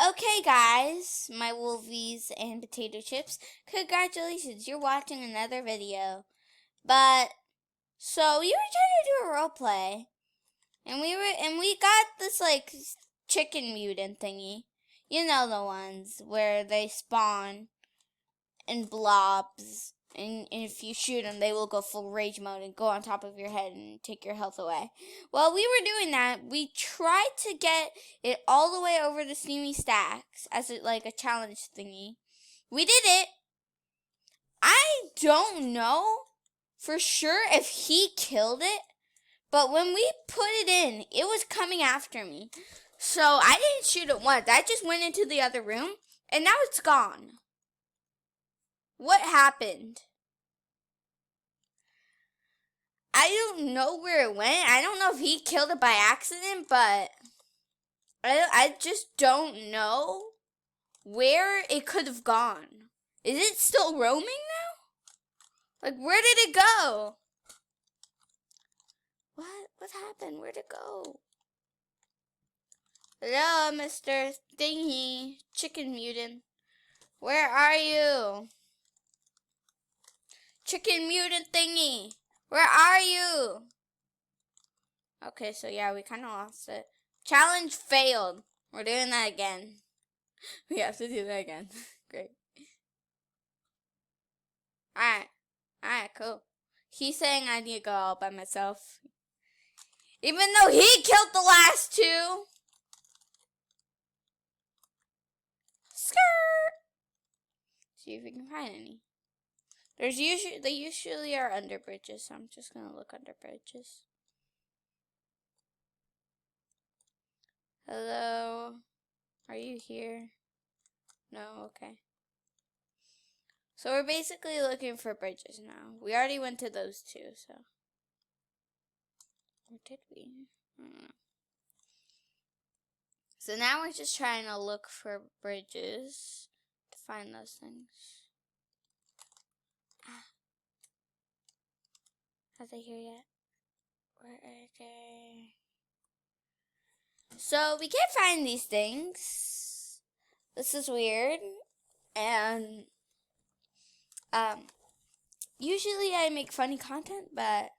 Okay, guys, my wolfies and potato chips, congratulations, you're watching another video. But, so we were trying to do a role play, and we got this, like, chicken mutant thingy. You know the ones where they spawn in blobs, and if you shoot them, they will go full rage mode and go on top of your head and take your health away. Well, we were doing that. We tried to get it all the way over the Steamy Stacks as like a challenge thingy. We did it. I don't know for sure if he killed it, but when we put it in, it was coming after me. So I didn't shoot it once. I just went into the other room, and now it's gone. What happened? I don't know where it went. I don't know if he killed it by accident, but I just don't know where it could have gone. Is it still roaming now? Like, where did it go? What happened? Where'd it go? Hello, Mr. Thingy, Chicken Mutant. Where are you? Chicken Mutant Thingy. Where are you? Okay, so yeah, we kind of lost it. Challenge failed. We're doing that again. We have to do that again. Great. Alright, cool. He's saying I need to go all by myself. Even though he killed the last two. Skirt. See if we can find any. They usually are under bridges, so I'm just gonna look under bridges. Hello? Are you here? No, okay. So we're basically looking for bridges now. We already went to those two, so. Or did we? I don't know. So now we're just trying to look for bridges to find those things. Are they here yet? Where are they? So we can't find these things. This is weird. And usually I make funny content, but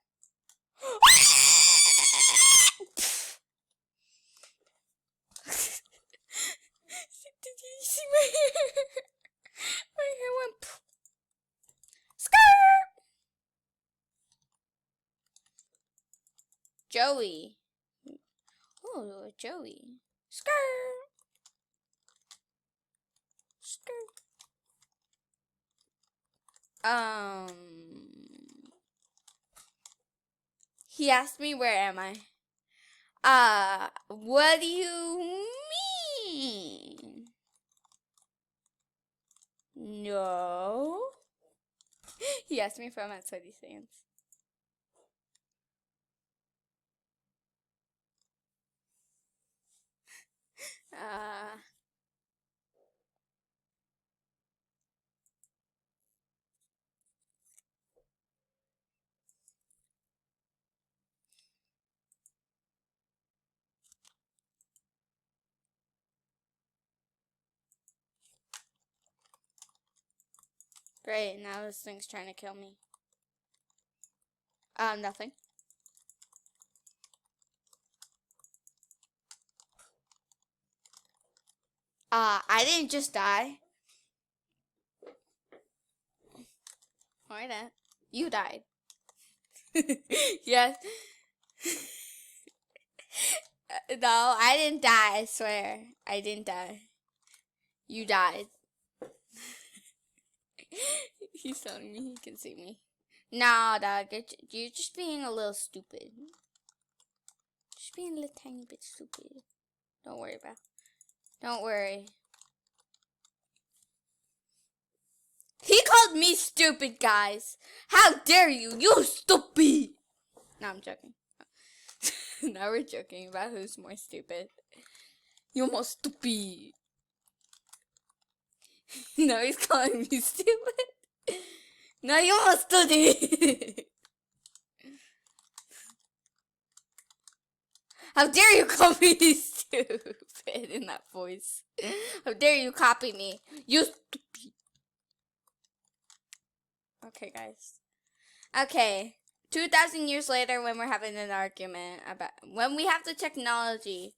did you see my hair? My hair went skirt. Joey. Oh, Joey. Skirt. Skirt. He asked me where am I? What do you mean? No. He asked me if I'm at Sweaty Sands. Great, now this thing's trying to kill me. Nothing. I didn't just die. Why not? You died. Yes. No, I didn't die, I swear. I didn't die. You died. He's telling me he can see me. Nah, dog, you're just being a little stupid. Just being a little tiny bit stupid. Don't worry about it. Don't worry. He called me stupid, guys. How dare you? You stupid. No, I'm joking. Now we're joking about who's more stupid. You're more stupid. No, he's calling me stupid. No, you're more stupid. How dare you call me stupid in that voice? How dare you copy me? You stupid. Okay, guys. Okay. 2,000 years later, when we're having an argument about when we have the technology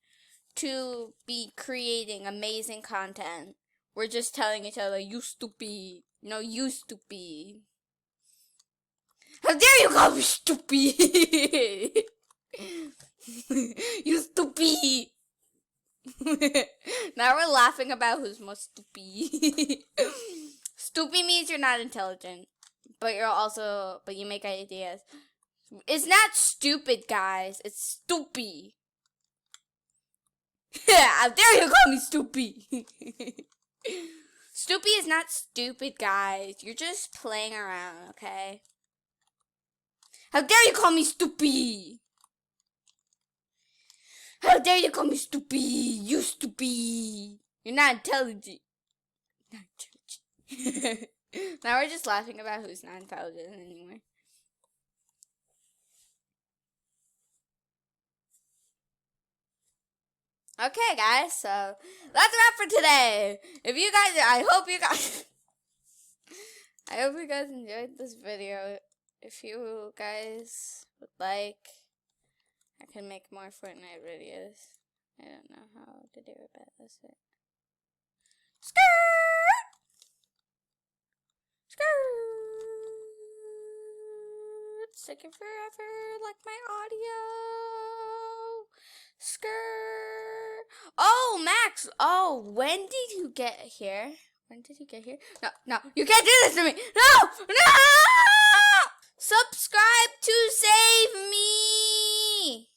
to be creating amazing content, we're just telling each other, you stupid. No, you stupid. How dare you call me stupid? You stupid. Now we're laughing about who's most stupid. Stupid means you're not intelligent, but you make ideas. It's not stupid, guys. It's stupid. How dare you call me stupid? Stupid is not stupid, guys. You're just playing around, okay? How dare you call me stupid? How dare you call me stupid? You stupid. You're not intelligent. Not intelligent. Now we're just laughing about who's not intelligent anymore. Okay, guys, so that's a wrap for today. I hope you guys enjoyed this video. If you guys would like, I can make more Fortnite videos. I don't know how to do it, but that's it. Skirt! It's taking forever, like my audio. Skirt. Oh, Max. Oh, when did you get here? When did you get here? No, you can't do this to me. No! Subscribe to save me.